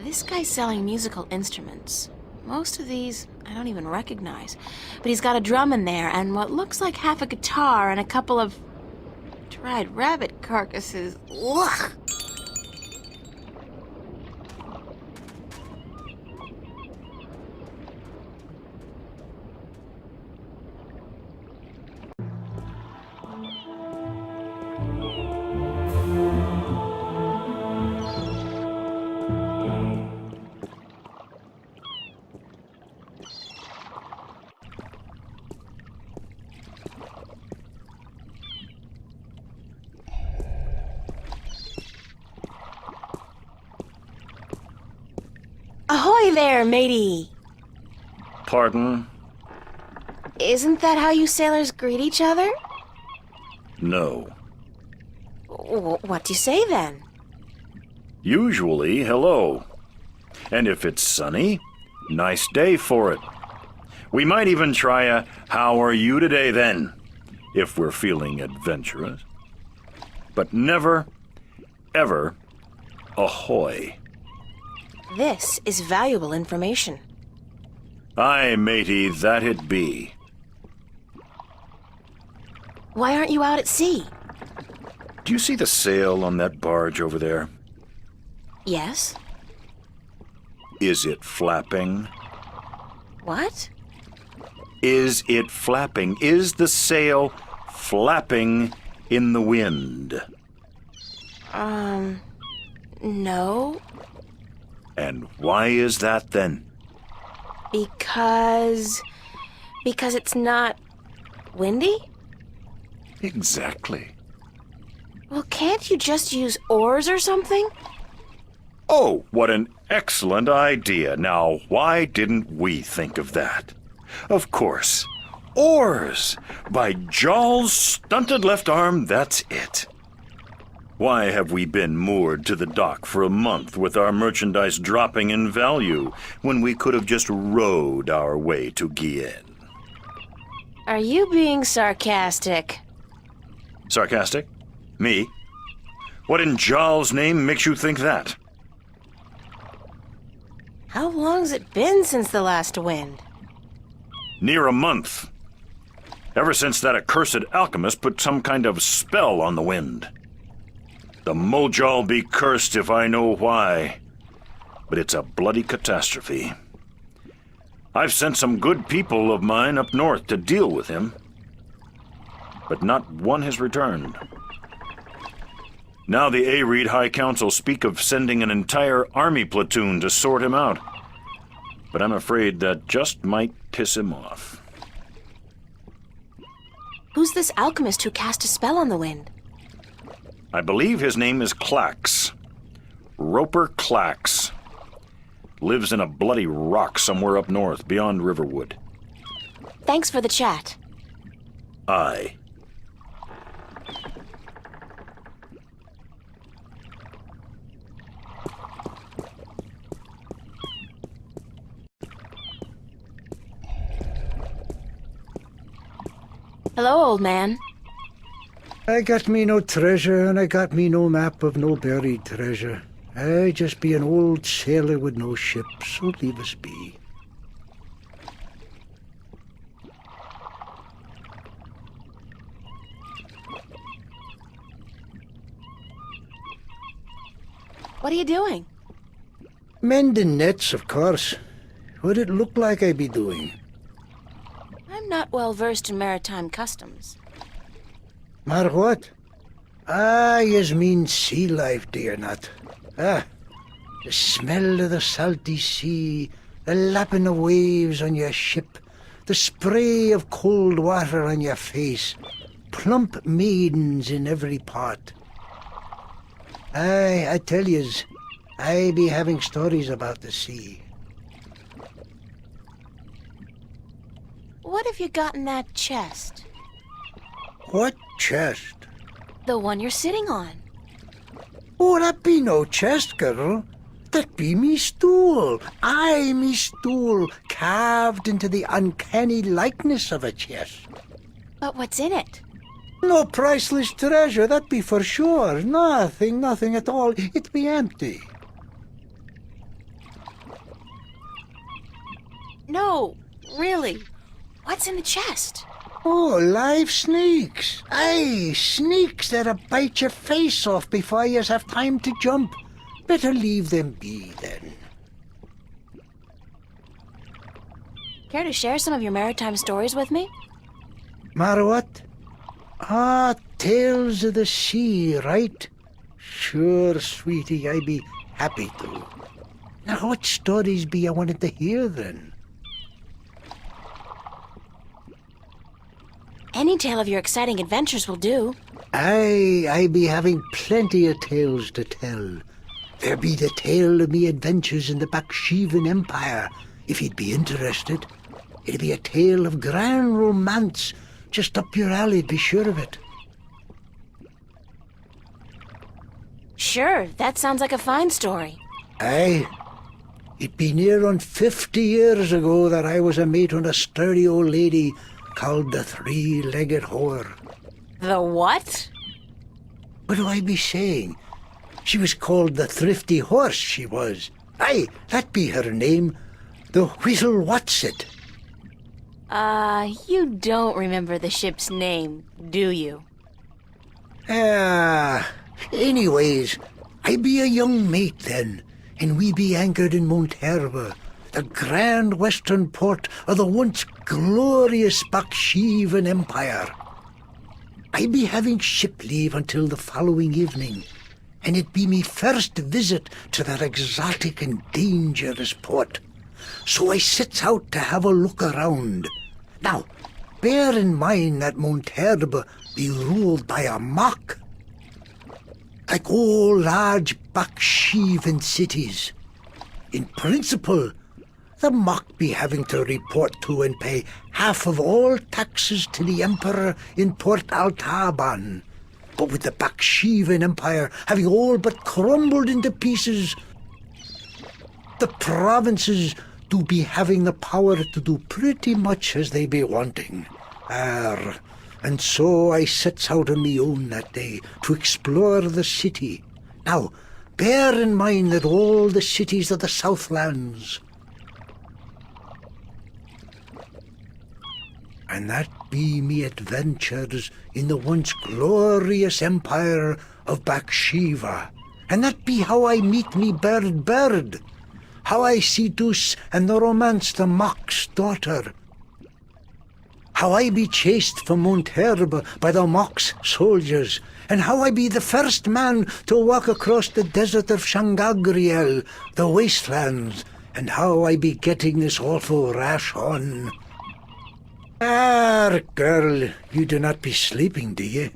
This guy's selling musical instruments. Most of these I don't even recognize. But he's got a drum in there and what looks like half a guitar and a couple of dried rabbit carcasses. Ugh! Ahoy there, matey! Pardon? Isn't that how you sailors greet each other? No. What do you say then? Usually, hello. And if it's sunny, nice day for it. We might even try a how are you today then, if we're feeling adventurous. But never, ever, ahoy. This is valuable information. Aye, matey, that it be. Why aren't you out at sea? Do you see the sail on that barge over there? Yes. Is it flapping? What? Is it flapping? Is the sail flapping in the wind? No. And why is that then? Because it's not windy? Exactly. Well, can't you just use oars or something? Oh, what an excellent idea. Now, why didn't we think of that? Of course. Oars! By Jaw's stunted left arm, that's it. Why have we been moored to the dock for a month with our merchandise dropping in value when we could have just rowed our way to Guyenne? Are you being sarcastic? Sarcastic? Me? What in Jaw's name makes you think that? How long's it been since the last wind? Near a month. Ever since that accursed alchemist put some kind of spell on the wind. The Moja'll be cursed if I know why. But it's a bloody catastrophe. I've sent some good people of mine up north to deal with him. But not one has returned. Now the Areed High Council speak of sending an entire army platoon to sort him out. But I'm afraid that just might piss him off. Who's this alchemist who cast a spell on the wind? I believe his name is Clax. Roper Clax. Lives in a bloody rock somewhere up north, beyond Riverwood. Thanks for the chat. Aye. Hello, old man. I got me no treasure, and I got me no map of no buried treasure. I just be an old sailor with no ship, so leave us be. What are you doing? Mending nets, of course. What'd it look like I be doing? I'm not well versed in maritime customs. Mar what? Ah, yous mean sea life, dear not. Ah, the smell of the salty sea, the lapping of waves on your ship, the spray of cold water on your face, plump maidens in every port. Aye, I tell yous, I be having stories about the sea. What have you got in that chest? What chest? The one you're sitting on. Oh, that be no chest, girl. That be me stool. Aye, me stool, carved into the uncanny likeness of a chest. But what's in it? No priceless treasure, that be for sure. Nothing at all. It be empty. No, really. What's in the chest? Oh, live snakes. Aye, snakes that'll bite your face off before you have time to jump. Better leave them be, then. Care to share some of your maritime stories with me? What? Ah, tales of the sea, right? Sure, sweetie, I'd be happy to. Now, what stories be you wanted to hear, then? Any tale of your exciting adventures will do. Aye, I be having plenty of tales to tell. There be the tale of me adventures in the Baksheevan Empire, if you'd be interested. It'd be a tale of grand romance, just up your alley, be sure of it. Sure, that sounds like a fine story. Aye. It be near on 50 years ago that I was a mate on a sturdy old lady called the Three-Legged Whore. The what? What do I be saying? She was called the Thrifty Horse, she was. Aye, that be her name. The Whittle What's-it. You don't remember the ship's name, do you? Anyways, I be a young mate then, and we be anchored in Monterba, the grand western port of the once glorious Baksheevan Empire. I be having ship leave until the following evening, and it be me first visit to that exotic and dangerous port. So I sets out to have a look around. Now, bear in mind that Monterba be ruled by a mock, like all large Baksheevan cities. In principle, the mock be having to report to and pay half of all taxes to the emperor in Port Altaban. But with the Baksheevan Empire having all but crumbled into pieces, the provinces do be having the power to do pretty much as they be wanting. And so I sets out on me own that day to explore the city. Now, bear in mind that all the cities of the Southlands, and that be me adventures in the once glorious empire of Bakshiva, and that be how I meet me bird, how I seduce and romance the mock's daughter, how I be chased from Monterba by the mock's soldiers, and how I be the first man to walk across the desert of Shangagriel, the wastelands, and how I be getting this awful rash on. Girl, you do not be sleeping, do you?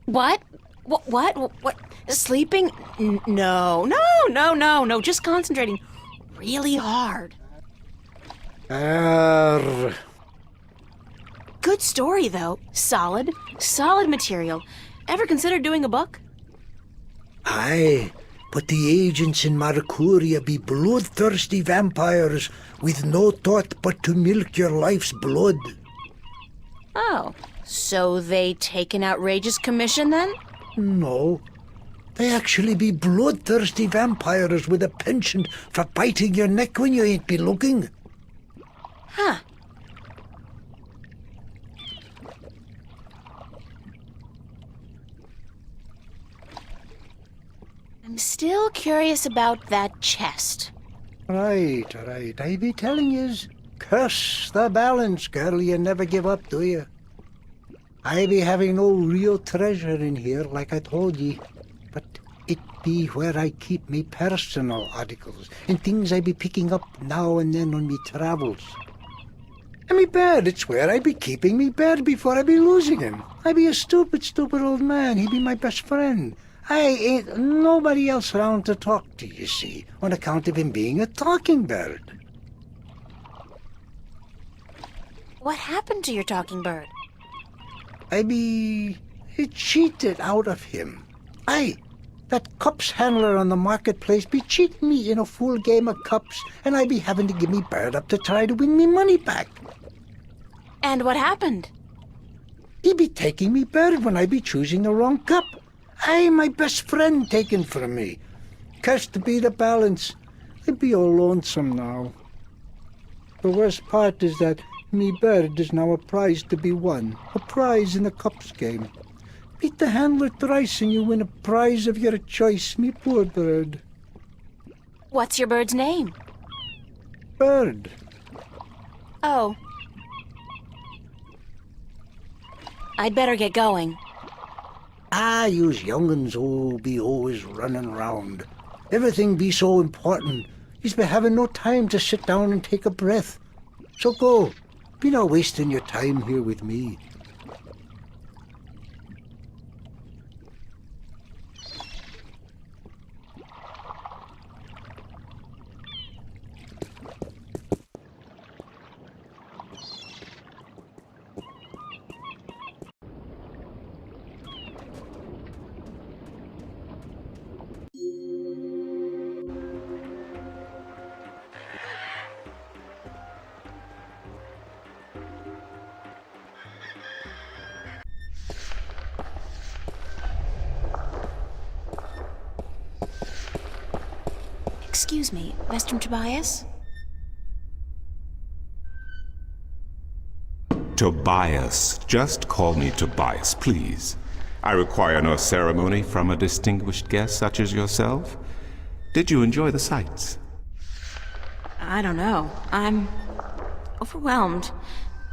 What? What? Sleeping? No. Just concentrating really hard. Good story, though. Solid material. Ever considered doing a book? Aye, but the agents in Marcuria be bloodthirsty vampires with no thought but to milk your life's blood. Oh, so they take an outrageous commission, then? No, they actually be bloodthirsty vampires with a penchant for biting your neck when you ain't be looking. Huh. I'm still curious about that chest. Right. I be telling yous, curse the balance, girl. You never give up, do you? I be having no real treasure in here, like I told ye. But it be where I keep me personal articles and things I be picking up now and then on me travels. And me bed, it's where I be keeping me bed before I be losing him. I be a stupid old man. He be my best friend. I ain't nobody else around to talk to, you see, on account of him being a talking bird. What happened to your talking bird? I be cheated out of him. Aye, that cups handler on the marketplace be cheating me in a full game of cups, and I be having to give me bird up to try to win me money back. And what happened? He be taking me bird when I be choosing the wrong cup. Aye, my best friend taken from me. Cursed to be the balance. I'd be all lonesome now. The worst part is that me bird is now a prize to be won. A prize in the cups game. Beat the handler thrice and you win a prize of your choice, me poor bird. What's your bird's name? Bird. Oh. I'd better get going. Ah, yous young'uns be always running round. Everything be so important. Yous be having no time to sit down and take a breath. So go. Be not wasting your time here with me. Excuse me, Minstrum Tobias? Tobias. Just call me Tobias, please. I require no ceremony from a distinguished guest such as yourself. Did you enjoy the sights? I don't know. I'm overwhelmed.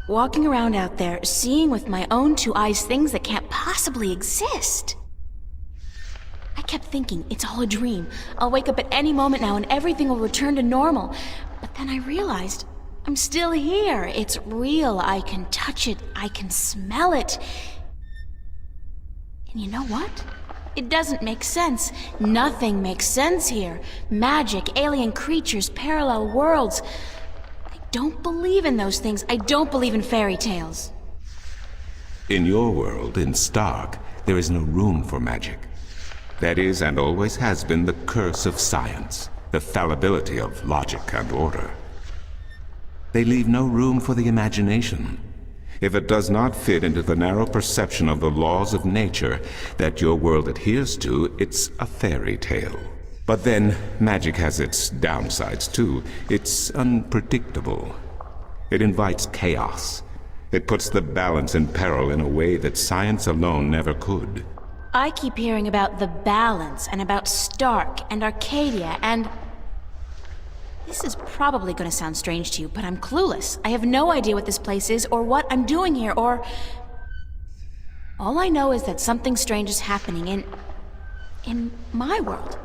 Walking around out there, seeing with my own two eyes things that can't possibly exist. I kept thinking, it's all a dream. I'll wake up at any moment now and everything will return to normal. But then I realized, I'm still here. It's real. I can touch it. I can smell it. And you know what? It doesn't make sense. Nothing makes sense here. Magic, alien creatures, parallel worlds. I don't believe in those things. I don't believe in fairy tales. In your world, in Stark, there is no room for magic. That is, and always has been, the curse of science, the fallibility of logic and order. They leave no room for the imagination. If it does not fit into the narrow perception of the laws of nature that your world adheres to, it's a fairy tale. But then, magic has its downsides too. It's unpredictable. It invites chaos. It puts the balance in peril in a way that science alone never could. I keep hearing about the balance, and about Stark, and Arcadia, and... This is probably going to sound strange to you, but I'm clueless. I have no idea what this place is, or what I'm doing here, or... All I know is that something strange is happening in my world,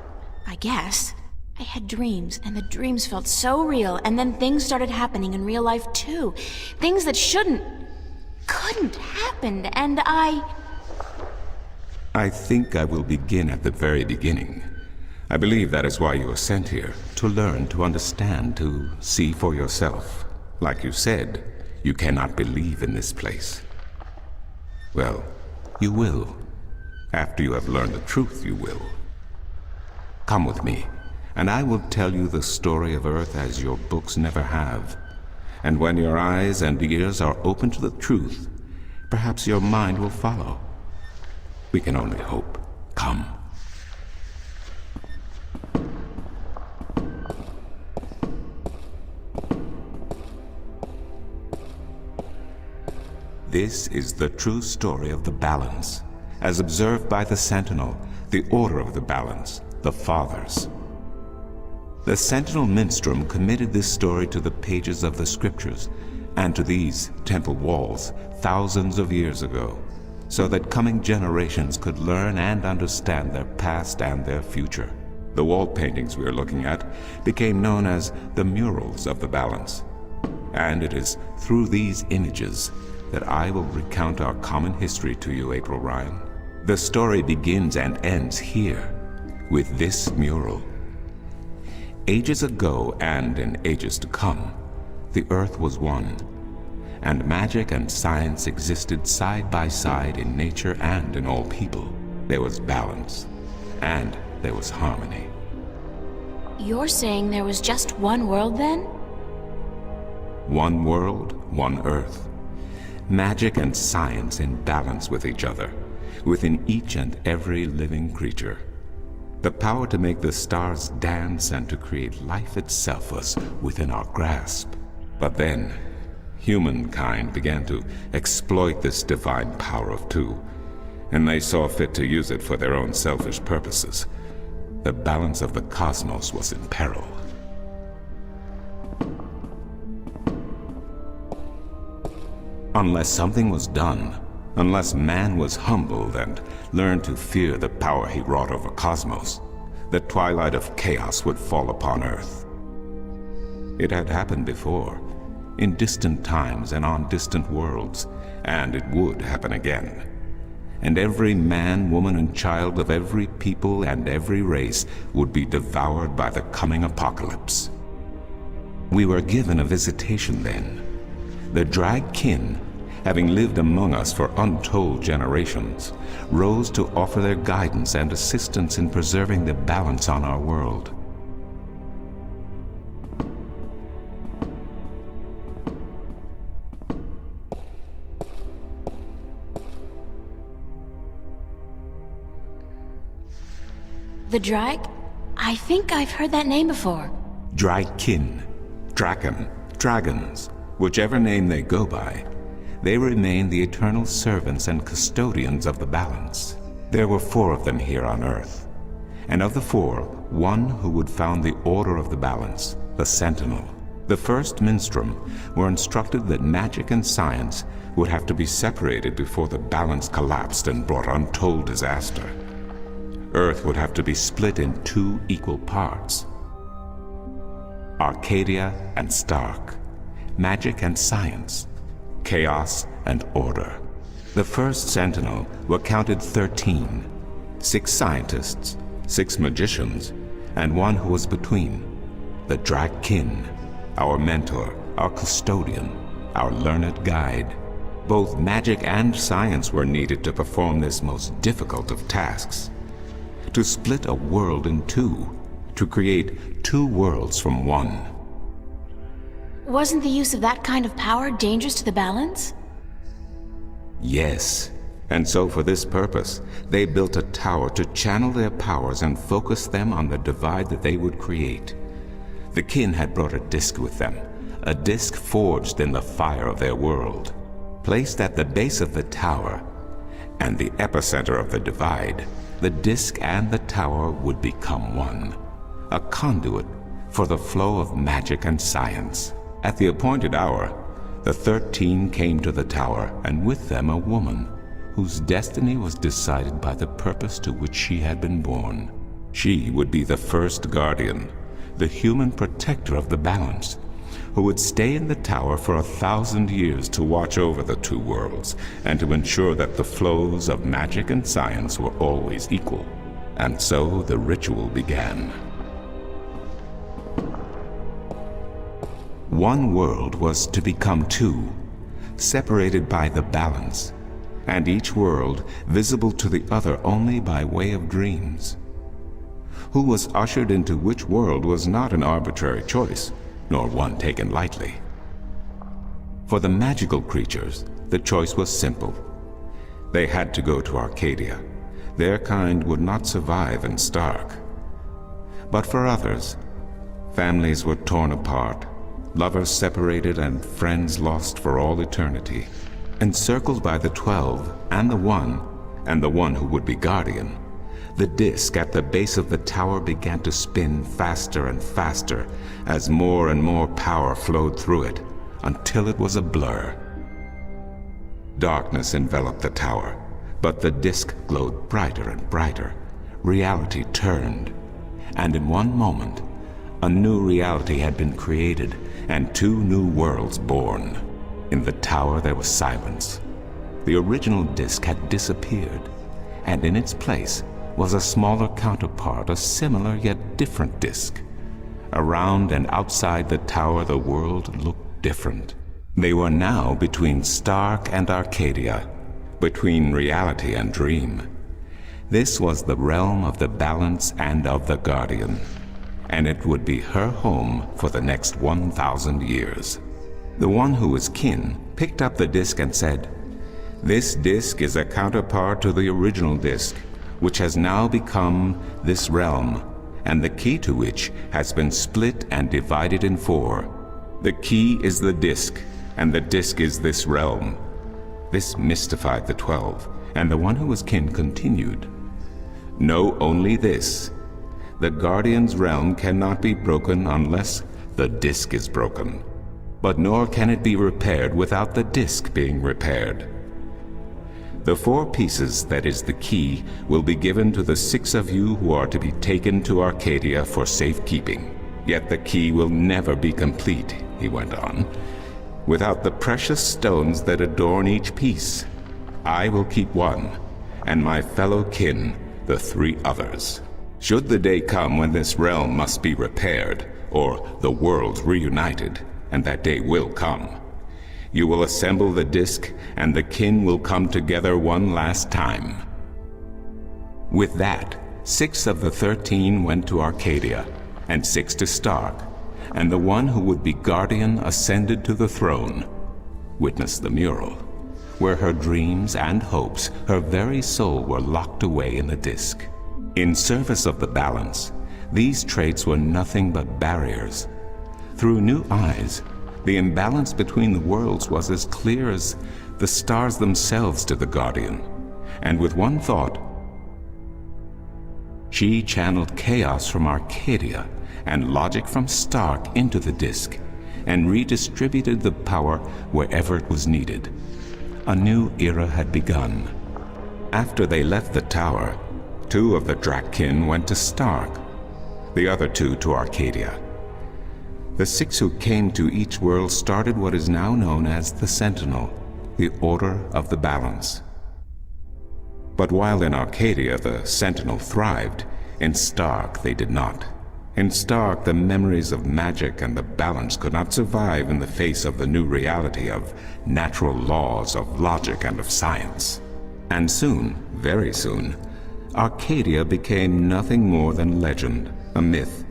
I guess. I had dreams, and the dreams felt so real, and then things started happening in real life too. Things that couldn't happen, and I think I will begin at the very beginning. I believe that is why you were sent here, to learn, to understand, to see for yourself. Like you said, you cannot believe in this place. Well, you will. After you have learned the truth, you will. Come with me, and I will tell you the story of Earth as your books never have. And when your eyes and ears are open to the truth, perhaps your mind will follow. We can only hope. Come. This is the true story of the balance, as observed by the Sentinel, the Order of the Balance, the Fathers. The Sentinel Minstrum committed this story to the pages of the Scriptures and to these temple walls thousands of years ago, so that coming generations could learn and understand their past and their future. The wall paintings we are looking at became known as the murals of the balance. And it is through these images that I will recount our common history to you, April Ryan. The story begins and ends here, with this mural. Ages ago and in ages to come, the earth was one, and magic and science existed side by side in nature and in all people. There was balance, and there was harmony. You're saying there was just one world then? One world, one earth. magic and science in balance with each other, within each and every living creature. The power to make the stars dance and to create life itself was within our grasp. But then, humankind began to exploit this divine power of two, and they saw fit to use it for their own selfish purposes. The balance of the cosmos was in peril. Unless something was done, unless man was humbled and learned to fear the power he wrought over cosmos, the twilight of chaos would fall upon Earth. It had happened before, in distant times and on distant worlds, and it would happen again. And every man, woman, and child of every people and every race would be devoured by the coming apocalypse. We were given a visitation then. The drag kin, having lived among us for untold generations, rose to offer their guidance and assistance in preserving the balance on our world. The Drag? I think I've heard that name before. Drag kin, draken, dragons, whichever name they go by, they remain the eternal servants and custodians of the balance. There were 4 of them here on Earth, and of the 4, one who would found the order of the balance, the Sentinel. The first Minstrum were instructed that magic and science would have to be separated before the balance collapsed and brought untold disaster. Earth would have to be split in 2 equal parts. Arcadia and Stark, magic and science, chaos and order. The first Sentinel were counted 13, 6 scientists, 6 magicians, and one who was between, the Drag kin, our mentor, our custodian, our learned guide. Both magic and science were needed to perform this most difficult of tasks. To split a world in 2, to create 2 worlds from one. Wasn't the use of that kind of power dangerous to the balance? Yes, and so for this purpose, they built a tower to channel their powers and focus them on the divide that they would create. The kin had brought a disc with them, a disc forged in the fire of their world. Placed at the base of the tower, and the epicenter of the divide, the disc and the tower would become one, a conduit for the flow of magic and science. At the appointed hour, the 13 came to the tower, and with them a woman, whose destiny was decided by the purpose to which she had been born. She would be the first guardian, the human protector of the balance, who would stay in the tower for 1,000 years to watch over the 2 worlds, and to ensure that the flows of magic and science were always equal. And so the ritual began. One world was to become 2, separated by the balance, and each world visible to the other only by way of dreams. Who was ushered into which world was not an arbitrary choice, nor one taken lightly. For the magical creatures, the choice was simple. They had to go to Arcadia. Their kind would not survive in Stark. But for others, families were torn apart, lovers separated, and friends lost for all eternity. Encircled by the 12 and the one who would be guardian, the disc at the base of the tower began to spin faster and faster as more and more power flowed through it, until it was a blur. Darkness enveloped the tower, but the disc glowed brighter and brighter. Reality turned, and in one moment, a new reality had been created and 2 new worlds born. In the tower there was silence. The original disc had disappeared, and in its place was a smaller counterpart, a similar yet different disc. Around and outside the tower the world looked different. They were now between Stark and Arcadia, between reality and dream. This was the realm of the balance and of the guardian, and it would be her home for the next 1,000 years. The one who was kin picked up the disc and said, "This disc is a counterpart to the original disc, which has now become this realm, and the key to which has been split and divided in 4. The key is the disc, and the disc is this realm." This mystified the 12, and the one who was kin continued, "Know only this. The Guardian's realm cannot be broken unless the disc is broken, but nor can it be repaired without the disc being repaired. The 4 pieces, that is the key, will be given to the 6 of you who are to be taken to Arcadia for safekeeping. Yet the key will never be complete," he went on, "without the precious stones that adorn each piece. I will keep 1, and my fellow kin the 3 others. Should the day come when this realm must be repaired, or the worlds reunited, and that day will come, you will assemble the disc, and the kin will come together one last time." With that, 6 of the 13 went to Arcadia, and 6 to Stark, and the one who would be guardian ascended to the throne. Witness the mural, where her dreams and hopes, her very soul, were locked away in the disc. In service of the balance, these traits were nothing but barriers. Through new eyes, the imbalance between the worlds was as clear as the stars themselves to the Guardian, and with one thought, she channeled chaos from Arcadia and logic from Stark into the disc, and redistributed the power wherever it was needed. A new era had begun. After they left the tower, 2 of the Drakkin went to Stark, the other 2 to Arcadia. The 6 who came to each world started what is now known as the Sentinel, the Order of the Balance. But while in Arcadia the Sentinel thrived, in Stark they did not. In Stark, the memories of magic and the balance could not survive in the face of the new reality of natural laws, of logic, and of science. And soon, very soon, Arcadia became nothing more than legend, a myth,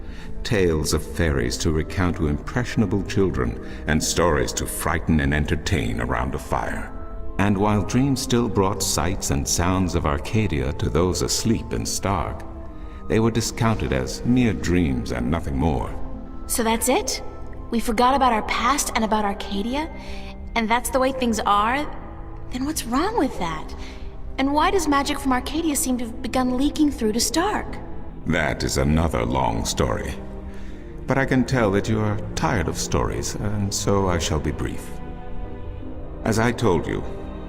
tales of fairies to recount to impressionable children, and stories to frighten and entertain around a fire. And while dreams still brought sights and sounds of Arcadia to those asleep in Stark, they were discounted as mere dreams and nothing more. So that's it? We forgot about our past and about Arcadia? And that's the way things are? Then what's wrong with that? And why does magic from Arcadia seem to have begun leaking through to Stark? That is another long story. But I can tell that you are tired of stories, and so I shall be brief. As I told you,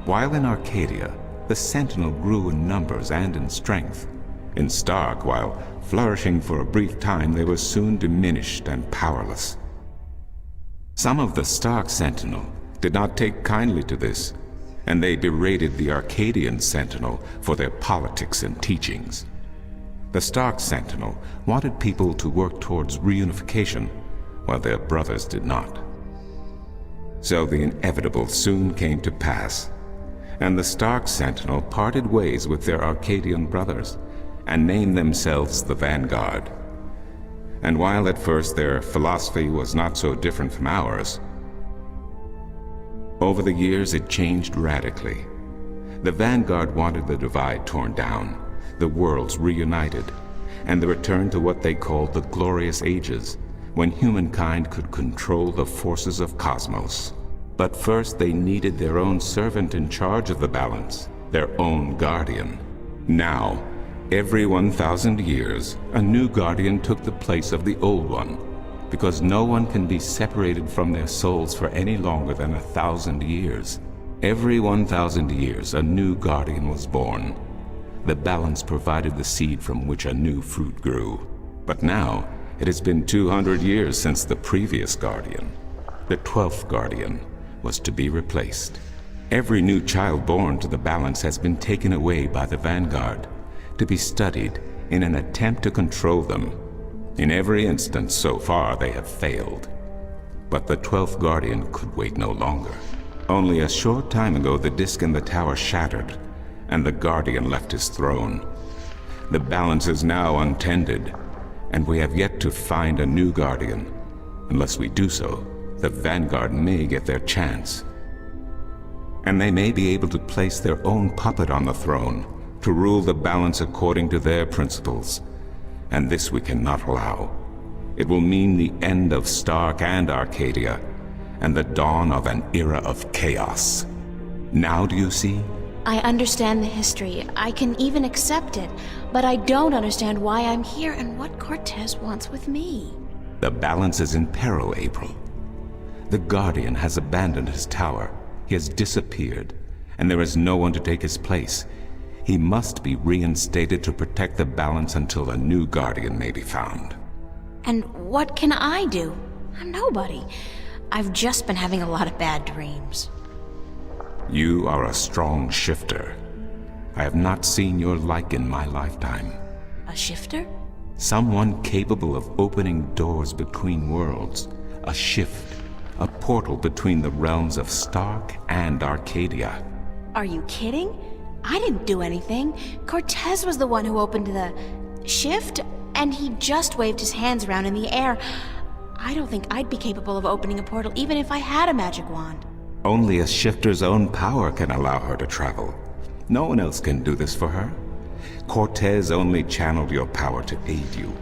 while in Arcadia, the Sentinel grew in numbers and in strength. In Stark, while flourishing for a brief time, they were soon diminished and powerless. Some of the Stark Sentinel did not take kindly to this, and they berated the Arcadian Sentinel for their politics and teachings. The Stark Sentinel wanted people to work towards reunification, while their brothers did not. So the inevitable soon came to pass, and the Stark Sentinel parted ways with their Arcadian brothers, and named themselves the Vanguard. And while at first their philosophy was not so different from ours, over the years it changed radically. The Vanguard wanted the divide torn down, the worlds reunited, and the return to what they called the Glorious Ages, when humankind could control the forces of cosmos. But first they needed their own servant in charge of the balance, their own guardian. Now, every 1,000 years, a new guardian took the place of the old one, because no one can be separated from their souls for any longer than 1,000 years. Every 1,000 years, a new guardian was born. The balance provided the seed from which a new fruit grew. But now, it has been 200 years since the previous guardian, the 12th guardian, was to be replaced. Every new child born to the balance has been taken away by the Vanguard, to be studied in an attempt to control them. In every instance so far they have failed. But the 12th Guardian could wait no longer. Only a short time ago the disc in the tower shattered, and the Guardian left his throne. The balance is now untended, and we have yet to find a new Guardian. Unless we do so, the Vanguard may get their chance. And they may be able to place their own puppet on the throne, to rule the balance according to their principles. And this we cannot allow. It will mean the end of Stark and Arcadia, and the dawn of an era of chaos. Now do you see? I understand the history. I can even accept it. But I don't understand why I'm here and what Cortez wants with me. The balance is in peril, April. The Guardian has abandoned his tower. He has disappeared, and there is no one to take his place. He must be reinstated to protect the balance until a new Guardian may be found. And what can I do? I'm nobody. I've just been having a lot of bad dreams. You are a strong shifter. I have not seen your like in my lifetime. A shifter? Someone capable of opening doors between worlds. A shift. A portal between the realms of Stark and Arcadia. Are you kidding? I didn't do anything. Cortez was the one who opened the shift, and he just waved his hands around in the air. I don't think I'd be capable of opening a portal even if I had a magic wand. Only a shifter's own power can allow her to travel. No one else can do this for her. Cortez only channeled your power to aid you.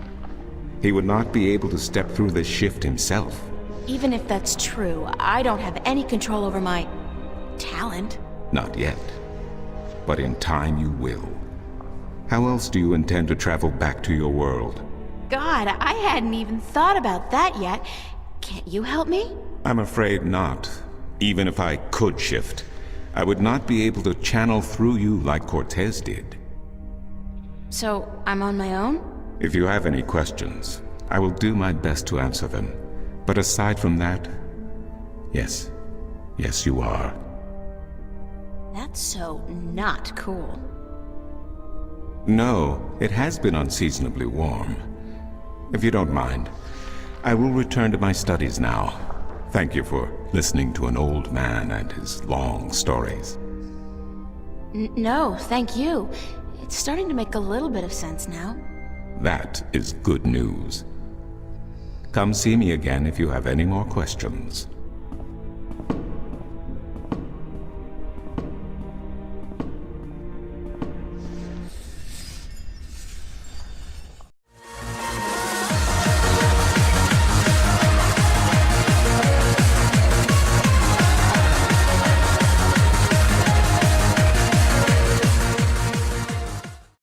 He would not be able to step through this shift himself. Even if that's true, I don't have any control over my talent. Not yet. But in time you will. How else do you intend to travel back to your world? God, I hadn't even thought about that yet. Can't you help me? I'm afraid not. Even if I could shift, I would not be able to channel through you like Cortez did. So, I'm on my own? If you have any questions, I will do my best to answer them. But aside from that, yes, you are. That's so not cool. No, it has been unseasonably warm. If you don't mind, I will return to my studies now. Thank you for listening to an old man and his long stories. No, thank you. It's starting to make a little bit of sense now. That is good news. Come see me again if you have any more questions.